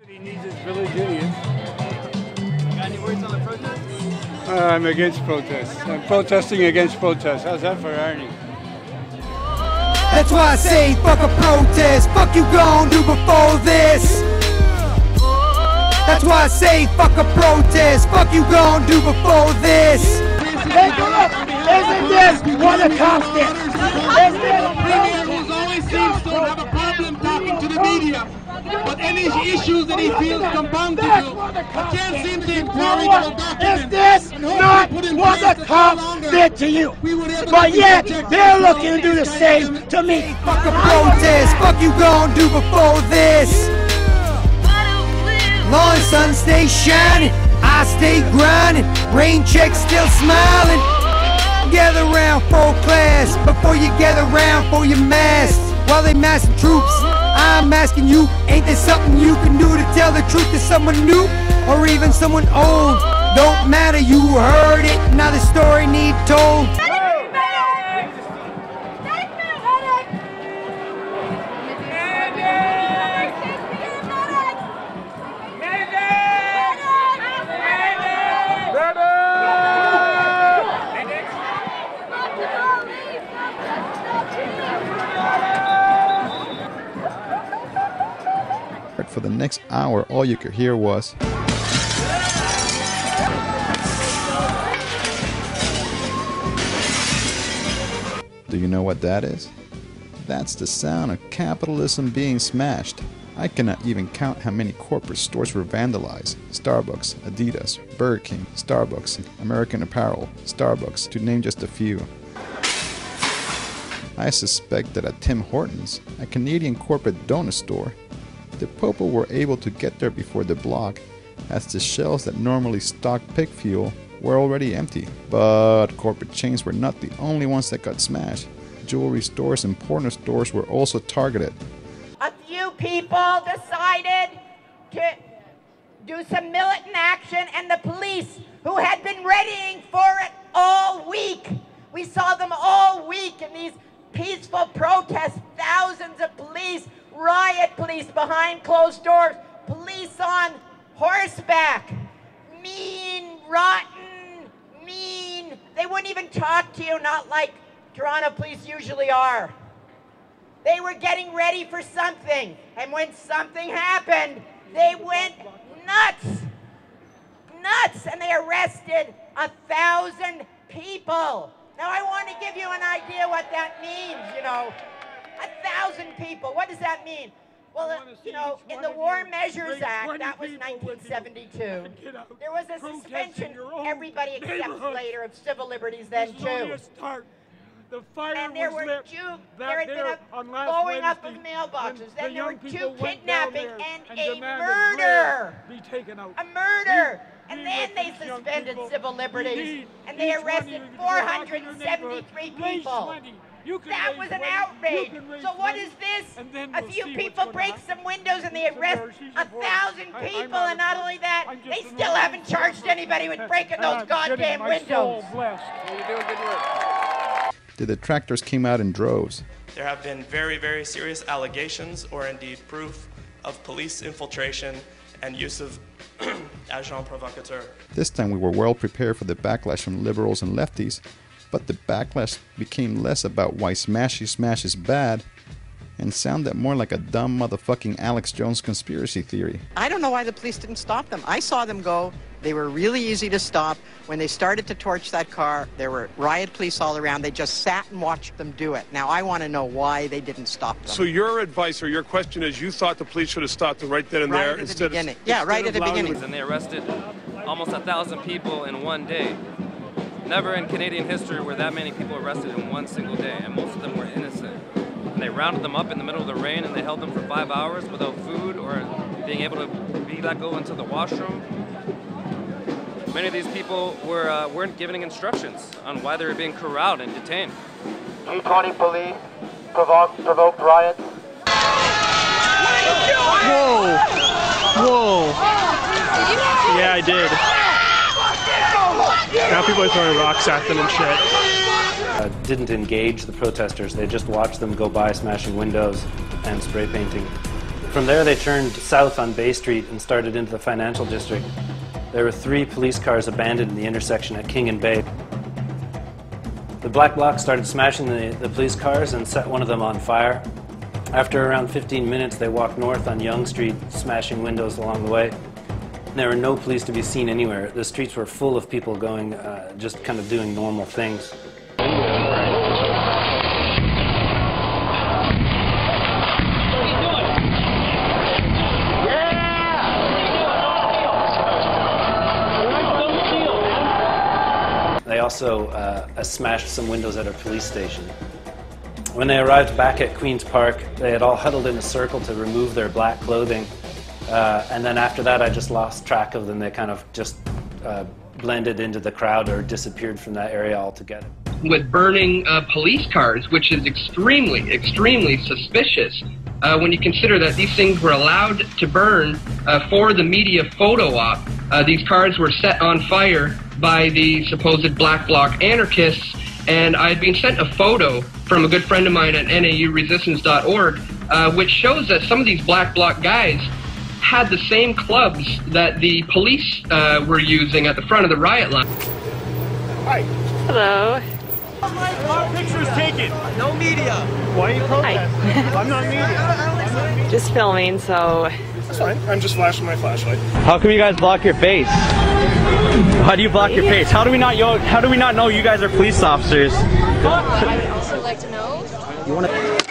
He needs his village idiots. Got any words on the protest? I'm against protests. I'm protesting against protests. How's that for irony? That's why I say fuck a protest. Fuck you gon' do before this. That's why I say fuck a protest. Fuck you gon' do before this. Hey, look! Isn't this what the cops did? He always seems to have a problem talking to the media. But any issues that he feels compelled to do, can't seem to encourage or document. Is this not what the cops did to you? But yet, they're looking to do the same to me. Fuck a protest. Fuck you gon' do before this. Long sun stay shining, I stay grinding, rain check still smiling. Gather round for class before you gather round for your mask. While they massing troops, I'm asking you, ain't there something you can do to tell the truth to someone new or even someone old? Don't matter, you heard it, now the story need told. For the next hour, all you could hear was do you know what that is? That's the sound of capitalism being smashed. I cannot even count how many corporate stores were vandalized. Starbucks, Adidas, Burger King, Starbucks, American Apparel, Starbucks, to name just a few. I suspect that at Tim Hortons, a Canadian corporate donut store, the Popo were able to get there before the block, as the shelves that normally stock pig fuel were already empty. But corporate chains were not the only ones that got smashed. Jewelry stores and porno stores were also targeted. A few people decided to do some militant action, and the police, who had been readying for it all week, we saw them all week in these peaceful protests, thousands of police, riot police behind closed doors, police on horseback, mean, rotten, mean. They wouldn't even talk to you, not like Toronto police usually are. They were getting ready for something, and when something happened, they went nuts, and they arrested 1,000 people. Now I want to give you an idea what that means, you know. 1,000 people. What does that mean? Well, you know, in the War Measures Act, that was 1972. There was a suspension, everybody except later, of civil liberties then too. And there were there had been a blowing up of mailboxes. Then there were 2 kidnapping and a murder. A murder. And then they suspended civil liberties, and they arrested 473 people. That was an outrage. So what is this? A few people break some windows and they arrest 1,000 people, and not only that, they still haven't charged anybody with breaking those goddamn windows. The detractors came out in droves. There have been very, very serious allegations, or indeed proof, of police infiltration and use of agents provocateurs. This time we were well prepared for the backlash from liberals and lefties, but the backlash became less about why Smashy Smash is bad and sounded more like a dumb motherfucking Alex Jones conspiracy theory. I don't know why the police didn't stop them. I saw them go. They were really easy to stop. When they started to torch that car, there were riot police all around. They just sat and watched them do it. Now, I want to know why they didn't stop them. So your advice or your question is you thought the police should have stopped them right then and there instead of... Yeah, right at the beginning. And they arrested almost 1,000 people in one day. Never in Canadian history were that many people arrested in one single day, and most of them were innocent. And they rounded them up in the middle of the rain, and they held them for 5 hours without food or being able to be let go into the washroom. Many of these people weren't given instructions on why they were being corralled and detained. G20 police provoked riots. Whoa! Whoa! Yeah, I did. Now people are throwing rocks at them and shit. Didn't engage the protesters. They just watched them go by, smashing windows and spray painting From there they turned south on Bay Street and started into the financial district. There were 3 police cars abandoned in the intersection at King and Bay. The Black Bloc started smashing the police cars and set one of them on fire. After around 15 minutes they walked north on Yonge Street, smashing windows along the way. There were no police to be seen anywhere. The streets were full of people going, just kind of doing normal things. They also smashed some windows at a police station. When they arrived back at Queen's Park, they had all huddled in a circle to remove their black clothing. And then after that, I just lost track of them. They kind of just blended into the crowd or disappeared from that area altogether. With burning police cars, which is extremely, extremely suspicious when you consider that these things were allowed to burn for the media photo op. These cars were set on fire by the supposed Black Bloc anarchists, and I had been sent a photo from a good friend of mine at nauresistance.org, which shows that some of these Black Bloc guys had the same clubs that the police were using at the front of the riot line. Hi. Hello. Our picture's taken. No media. Why are you protesting? I'm not media. Just filming, so... That's fine. I'm just flashing my flashlight. How come you guys block your face? How do you block your face? How do we not know you guys are police officers? I would also like to know. You want to...